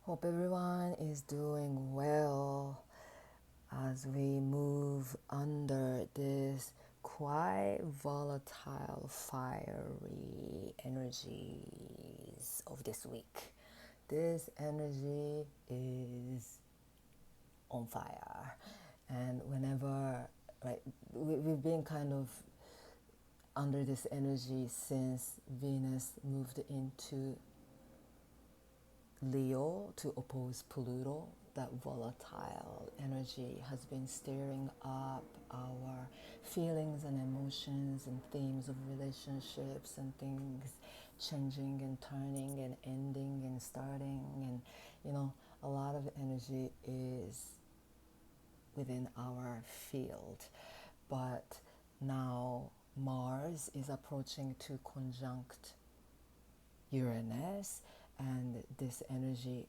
Hope everyone is doing well as we move under this quite volatile, fiery energies of this week. This energy is on fire, and whenever we've been kind of under this energy since Venus moved into Leo to oppose Pluto. That volatile energy has been stirring up our feelings and emotions and themes of relationships and things changing and turning and ending and starting. And a lot of energy is within our field. But now Mars is approaching to conjunct Uranus, and this energy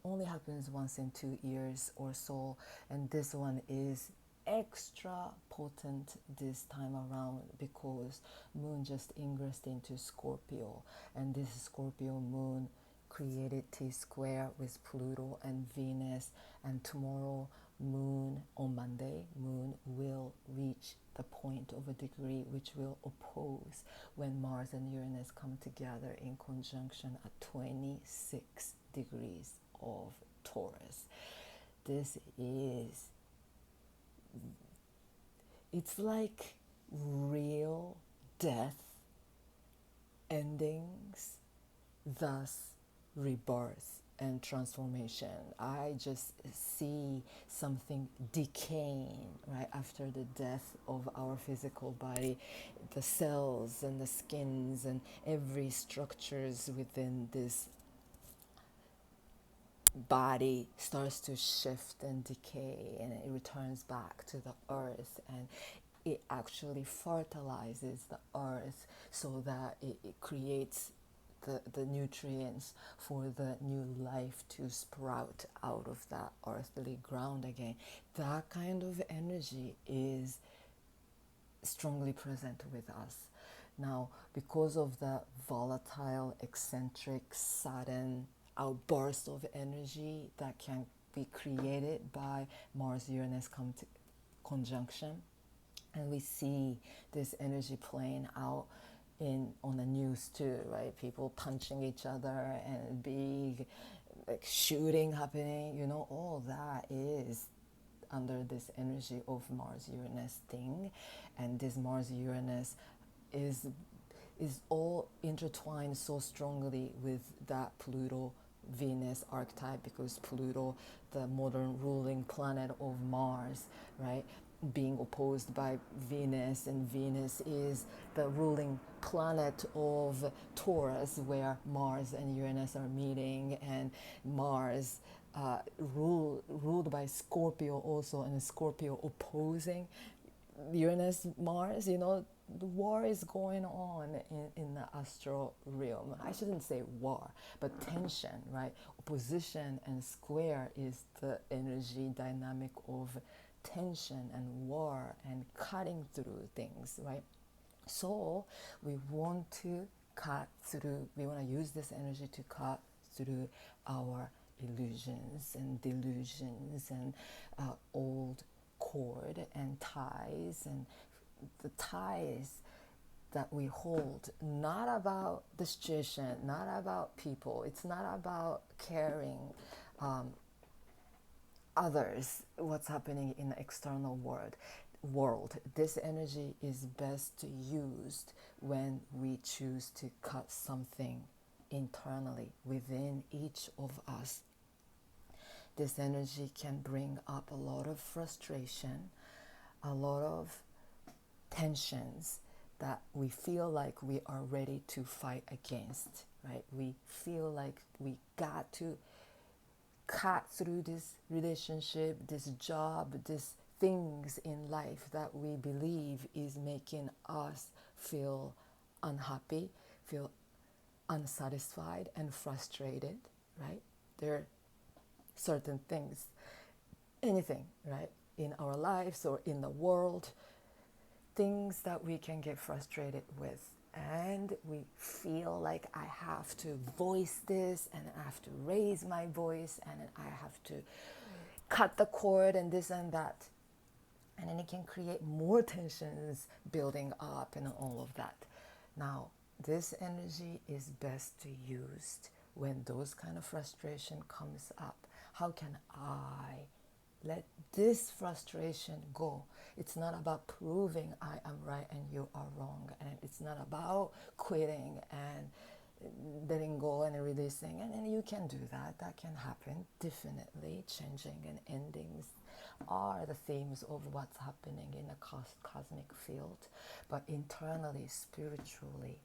only happens once in 2 years or so, and this one is extra potent this time around because moon just ingressed into Scorpio, and this Scorpio moon created T square with Pluto and Venus, and tomorrow moon on Monday moon will reach the point of a degree which will oppose when Mars and Uranus come together in conjunction at 26 degrees of Taurus. This is, it's like real death endings, thus rebirth and transformation. I just see something decaying right after the death of our physical body. The cells and the skins and every structures within this body starts to shift and decay, and it returns back to the earth, and it actually fertilizes the earth so that it creates the nutrients for the new life to sprout out of that earthly ground again. That kind of energy is strongly present with us. Now, because of the volatile, eccentric, sudden outburst of energy that can be created by Mars Uranus conjunction, and we see this energy playing out on the news too, right? People punching each other and big like shooting happening, all that is under this energy of Mars Uranus thing. And this Mars Uranus is all intertwined so strongly with that Pluto Venus archetype, because Pluto, the modern ruling planet of Mars, right, being opposed by Venus, and Venus is the ruling planet of Taurus, where Mars and Uranus are meeting, and Mars ruled by Scorpio also, and Scorpio opposing Uranus, Mars, the war is going on in the astral realm. I shouldn't say war, but tension, right? Opposition and square is the energy dynamic of tension and war and cutting through things, right? So we want to we want to use this energy to cut through our illusions and delusions and old cord and ties, and the ties that we hold, not about the situation, not about people. It's not about caring others, what's happening in the external world. This energy is best used when we choose to cut something internally within each of us. This energy can bring up a lot of frustration, a lot of tensions that we feel like we are ready to fight against, right? We feel like we got to cut through this relationship, this job, these things in life that we believe is making us feel unhappy, feel unsatisfied and frustrated, right? There are certain things, anything, right, in our lives or in the world, things that we can get frustrated with. and we feel like I have to voice this and I have to raise my voice and I have to cut the cord and this and that. And then it can create more tensions building up and all of that. Now, this energy is best to use when those kind of frustration comes up. How can I let this frustration go? It's not about proving I am right and you are wrong. And it's not about quitting and letting go and releasing. And you can do that. That can happen. Definitely changing and endings are the themes of what's happening in the cosmic field. But internally, spiritually,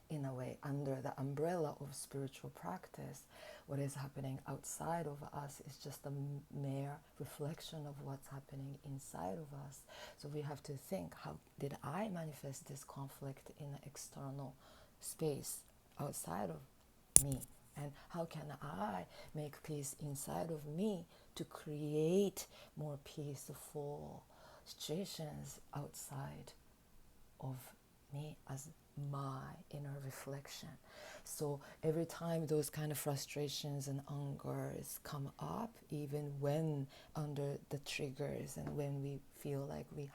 in a way, under the umbrella of spiritual practice, what is happening outside of us is just a mere reflection of what's happening inside of us. So we have to think, how did I manifest this conflict in the external space outside of me? And how can I make peace inside of me to create more peaceful situations outside of me as my inner reflection? So every time those kind of frustrations and angers come up, even when under the triggers and when we feel like we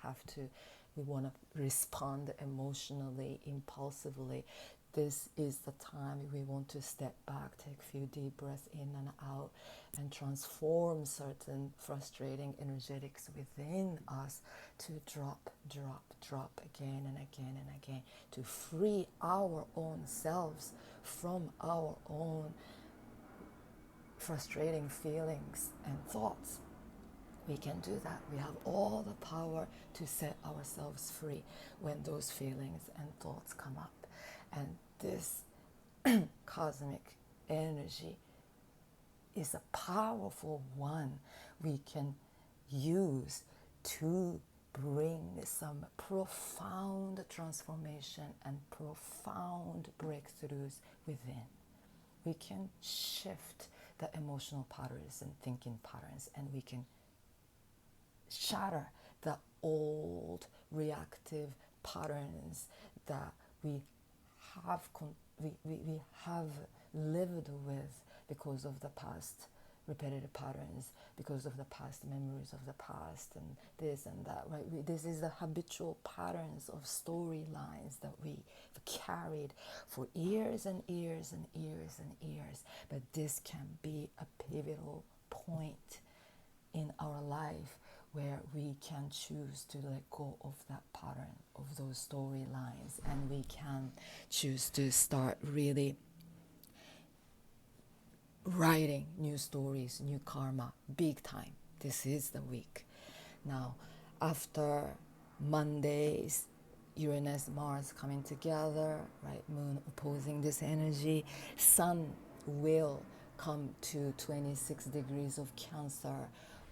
want to respond emotionally, impulsively, this is the time we want to step back, take a few deep breaths in and out, and transform certain frustrating energetics within us to drop again and again and again, to free our own selves from our own frustrating feelings and thoughts. We can do that. We have all the power to set ourselves free when those feelings and thoughts come up. And this cosmic energy is a powerful one we can use to bring some profound transformation and profound breakthroughs within. We can shift the emotional patterns and thinking patterns, and we can shatter the old reactive patterns that we have lived with because of the past repetitive patterns, because of the past memories of the past and this and that, right? This is the habitual patterns of storylines that we've carried for years and years and years and years. But this can be a pivotal point in our life where we can choose to let go of that pattern, of those storylines, and we can choose to start really writing new stories, new karma, big time. This is the week. Now, after Monday's Uranus, Mars coming together, right, Moon opposing this energy, Sun will come to 26 degrees of Cancer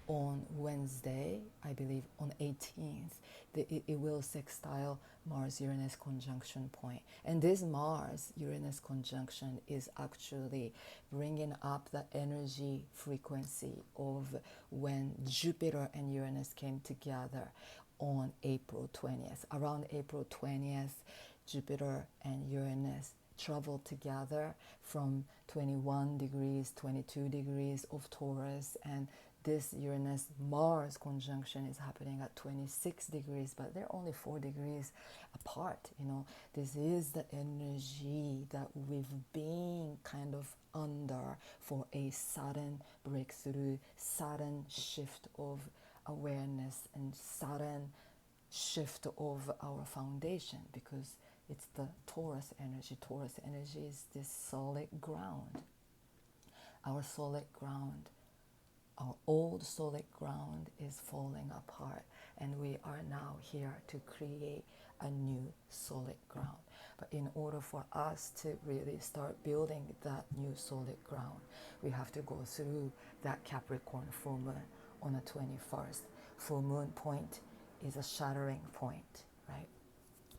on Wednesday, I believe on 18th. It will sextile Mars-Uranus conjunction point. And this Mars-Uranus conjunction is actually bringing up the energy frequency of when Jupiter and Uranus came together on April 20th. Around April 20th, Jupiter and Uranus travel together from 21 degrees, 22 degrees of Taurus, and this Uranus-Mars conjunction is happening at 26 degrees, but they're only 4 degrees apart. This is the energy that we've been kind of under for a sudden breakthrough, sudden shift of awareness, and sudden shift of our foundation, because it's the Taurus energy. Taurus energy is this solid ground. Our solid ground, our old solid ground is falling apart, and we are now here to create a new solid ground. But in order for us to really start building that new solid ground, we have to go through that Capricorn full moon on the 21st. Full moon point is a shattering point, right?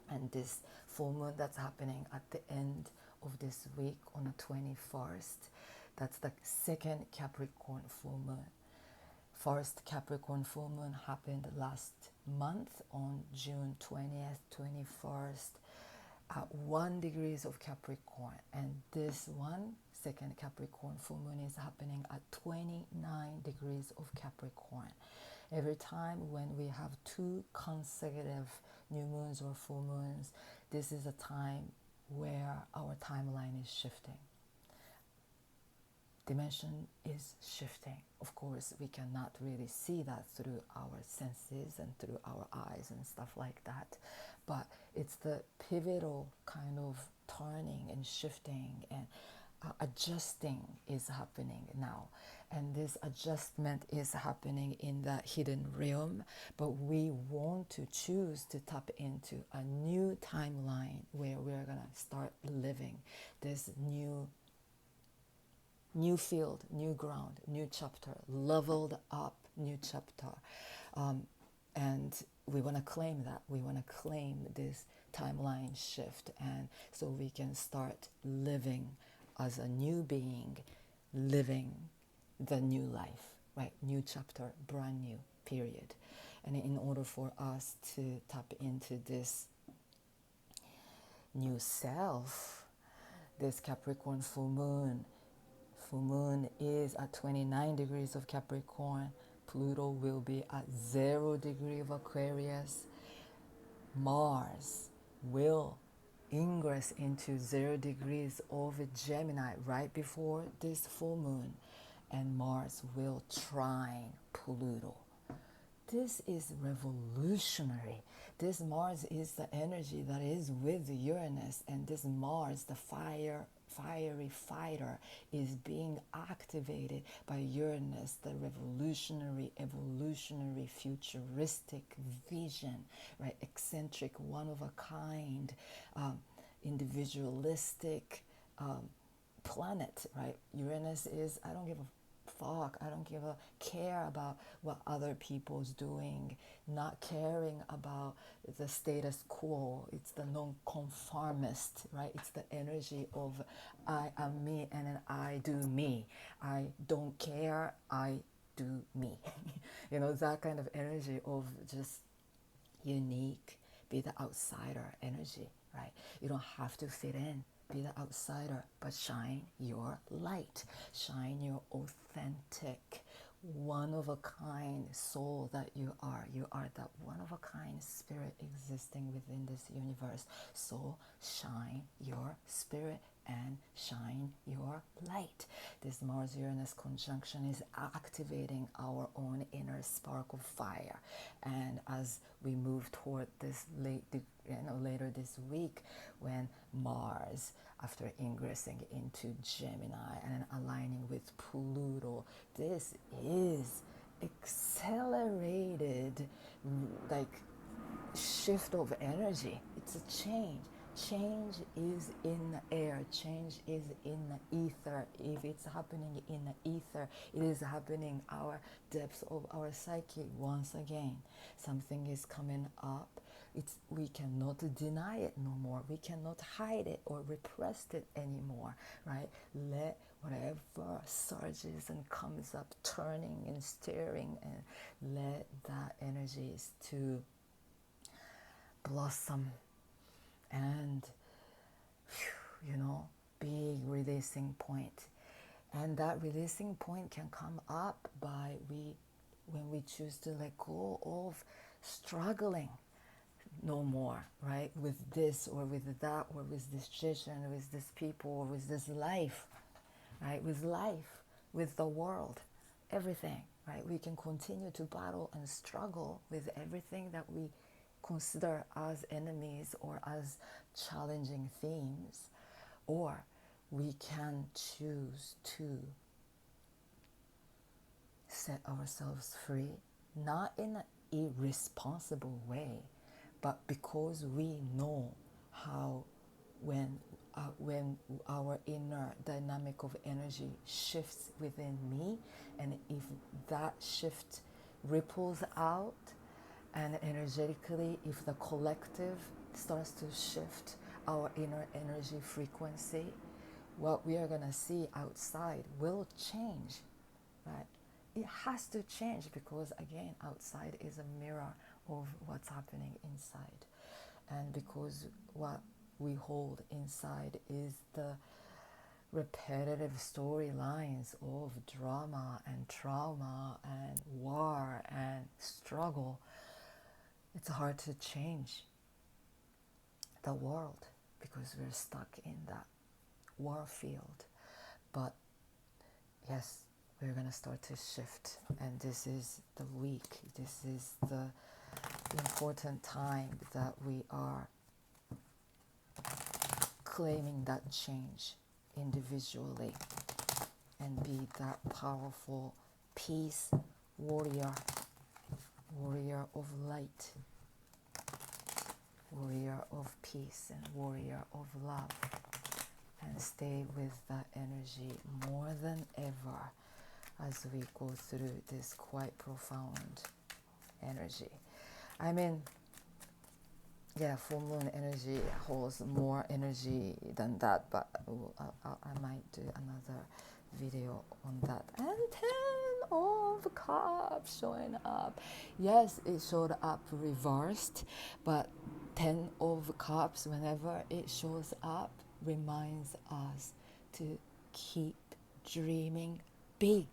And this full moon that's happening at the end of this week on the 21st, that's the second Capricorn full moon. First Capricorn full moon happened last month on June 20th, 21st. at 1 degrees of Capricorn, and this one second Capricorn full moon is happening at 29 degrees of Capricorn. Every time when we have 2 consecutive new moons or full moons, this is a time where our timeline is shifting. Dimension is shifting. Of course, we cannot really see that through our senses and through our eyes and stuff like that, but it's the pivotal kind of turning and shifting and adjusting is happening now. And this adjustment is happening in the hidden realm, but we want to choose to tap into a new timeline where we're going to start living this new field, new ground, new chapter, leveled up new chapter. And we want to claim that. We want to claim this timeline shift, and so we can start living as a new being, living the new life, right? New chapter, brand new, period. And in order for us to tap into this new self, this Capricorn full moon is at 29 degrees of Capricorn. Pluto will be at 0 degree of Aquarius. Mars will ingress into 0 degrees of Gemini right before this full moon, and Mars will trine Pluto. This is revolutionary. This Mars is the energy that is with Uranus, and this Mars, the fiery fighter, is being activated by Uranus, the revolutionary, evolutionary, futuristic vision, right? Eccentric, one of a kind, individualistic planet, right? Uranus is, I don't give a fuck, I don't give a care about what other people's doing, not caring about the status quo. It's the non-conformist, right? It's the energy of I am me and then I do me. I don't care, I do me. You know, that kind of energy of just unique, be the outsider energy, right? You don't have to fit in. Be the outsider, but shine your light. Shine your authentic, one-of-a-kind soul that you are. You are that one-of-a-kind spirit existing within this universe. So shine your spirit and shine your light. This Mars-Uranus conjunction is activating our own inner spark of fire. And as we move toward this later this week, when Mars, after ingressing into Gemini and aligning with Pluto, this is accelerated, like, shift of energy. It's a change. Change is in the air. Change is in the ether. If it's happening in the ether, it is happening our depths of our psyche once again. Something is coming up. We cannot deny it no more. We cannot hide it or repress it anymore, right? Let whatever surges and comes up, turning and stirring, and let that energy to blossom and, big releasing point. And that releasing point can come up by when we choose to let go of struggling no more, right? With this or with that or with this situation or with this people or with this life, right? With life, with the world, everything, right? We can continue to battle and struggle with everything that we consider as enemies or as challenging themes, or we can choose to set ourselves free, not in an irresponsible way, but because we know how when our inner dynamic of energy shifts within me, and if that shift ripples out, and energetically, if the collective starts to shift our inner energy frequency, what we are going to see outside will change, right? It has to change because, again, outside is a mirror of what's happening inside. And because what we hold inside is the repetitive storylines of drama and trauma and war and struggle. It's hard to change the world because we're stuck in that war field. But yes, we're going to start to shift, and this is the week, this is the important time that we are claiming that change individually and be that powerful peace warrior, warrior of light, warrior of peace, and warrior of love, and stay with that energy more than ever as we go through this quite profound energy. I mean, yeah, full moon energy holds more energy than that, but I might do another video on that. And 10 of Cups showing up. Yes, it showed up reversed, but 10 of Cups, whenever it shows up, reminds us to keep dreaming big.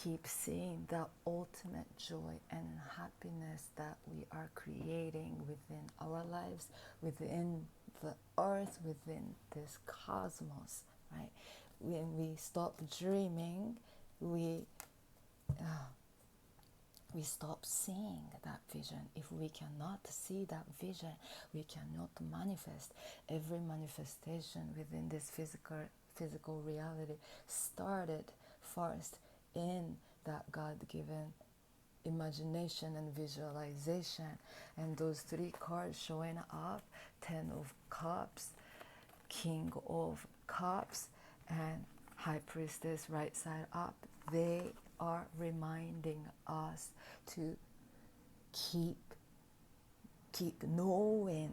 Keep seeing the ultimate joy and happiness that we are creating within our lives, within the earth, within this cosmos, right? When we stop dreaming, we stop seeing that vision. If we cannot see that vision, we cannot manifest. Every manifestation within this physical reality started first in that God-given imagination and visualization. And those three cards showing up, 10 of Cups, King of Cups, and High Priestess right side up, they are reminding us to keep knowing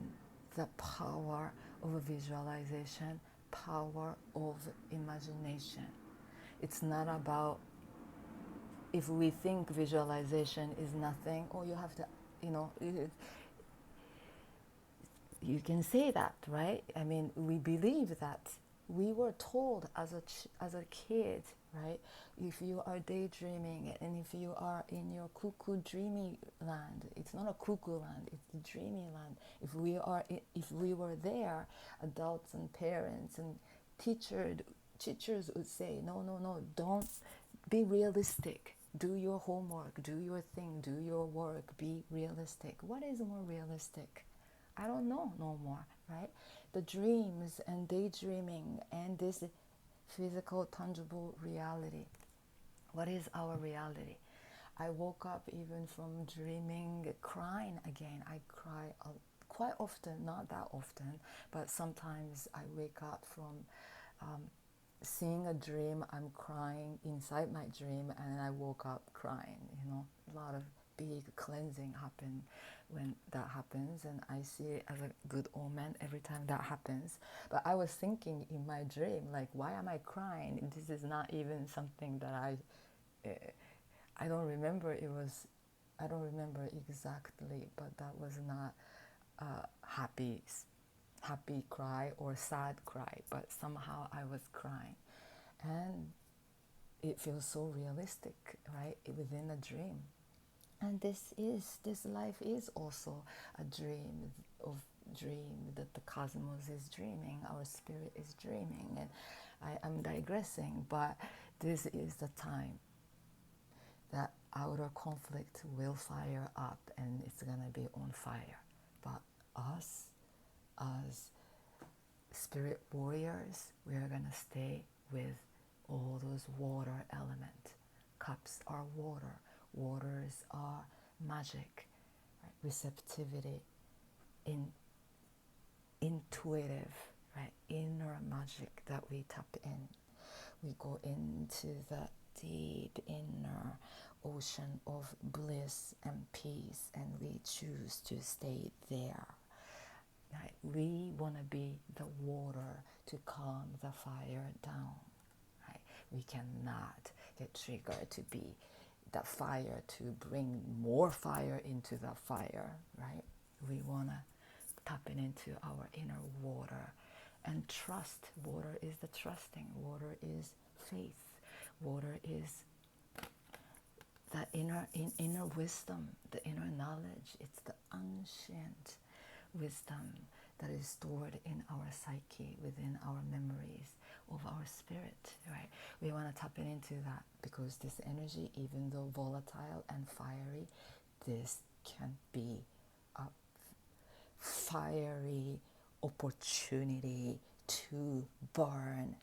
the power of a visualization, power of imagination. It's not about, if we think visualization is nothing, or you have to, you can say that, right? I mean, we believe that. We were told as a kid, right? If you are daydreaming and if you are in your cuckoo dreamy land, it's not a cuckoo land, it's the dreamy land. If we were there, adults and parents and teachers would say, no, don't be realistic. Do your homework, do your thing, do your work, be realistic. What is more realistic? I don't know no more, right? The dreams and daydreaming and this physical, tangible reality. What is our reality? I woke up even from dreaming, crying again. I cry quite often, not that often, but sometimes I wake up from seeing a dream, I'm crying inside my dream, and I woke up crying. A lot of big cleansing happen when that happens, and I see it as a good omen every time that happens. But I was thinking in my dream, like, why am I crying? This is not even something that I don't remember. I don't remember exactly, but that was not a happy cry or sad cry, but somehow I was crying, and it feels so realistic, right, within a dream. And this life is also a dream that the cosmos is dreaming, our spirit is dreaming, and I'm digressing, but this is the time that outer conflict will fire up, and it's gonna be on fire. But us, as spirit warriors, we are gonna stay with all those water element. Cups are water. Waters are magic, right? Receptivity, intuitive, right? Inner magic that we tap in. We go into the deep inner ocean of bliss and peace, and we choose to stay there. Right? We want to be the water to calm the fire down. Right? We cannot get triggered to be the fire, to bring more fire into the fire, right? We want to tapping into our inner water and trust. Water is the trusting. Water is faith. Water is that inner wisdom, the inner knowledge. It's the ancient wisdom that is stored in our psyche, within our memories of our spirit, right? We want to tap into that, because this energy, even though volatile and fiery, this can be a fiery opportunity to burn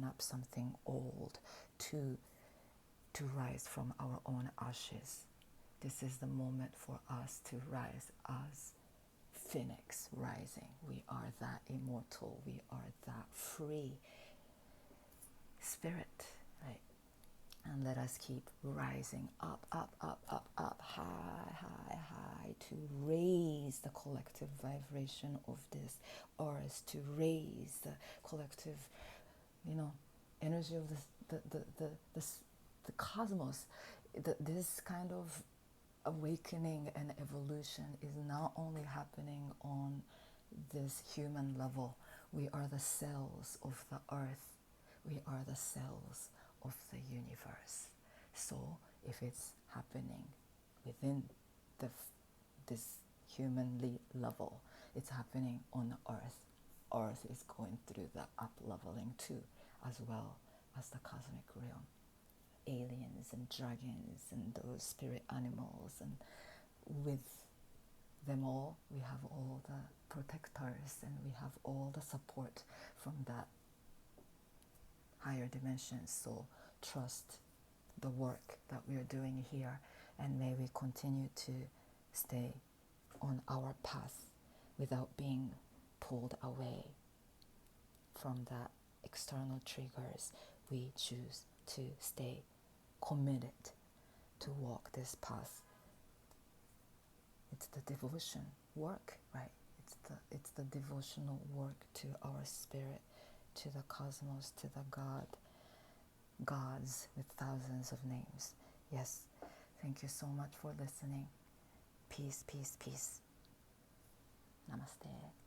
up something old, to rise from our own ashes. This is the moment for us to rise as phoenix rising. We are that immortal. We are that free spirit, right? And let us keep rising up, high, high, high, to raise the collective vibration of this earth, to raise the collective, energy of the cosmos. This kind of awakening and evolution is not only happening on this human level. We are the cells of the earth. We are the cells of the universe. So if it's happening within this humanly level, it's happening on the earth. Earth is going through the up-leveling too, as well as the cosmic realm. Aliens and dragons and those spirit animals, and with them all we have all the protectors, and we have all the support from that higher dimensions. So trust the work that we are doing here, and may we continue to stay on our path without being pulled away from that external triggers. We choose to stay committed to walk this path. It's the devotion work, right? It's the devotional work to our spirit, to the cosmos, to the gods with thousands of names. Yes, thank you so much for listening. Peace, peace, peace. Namaste.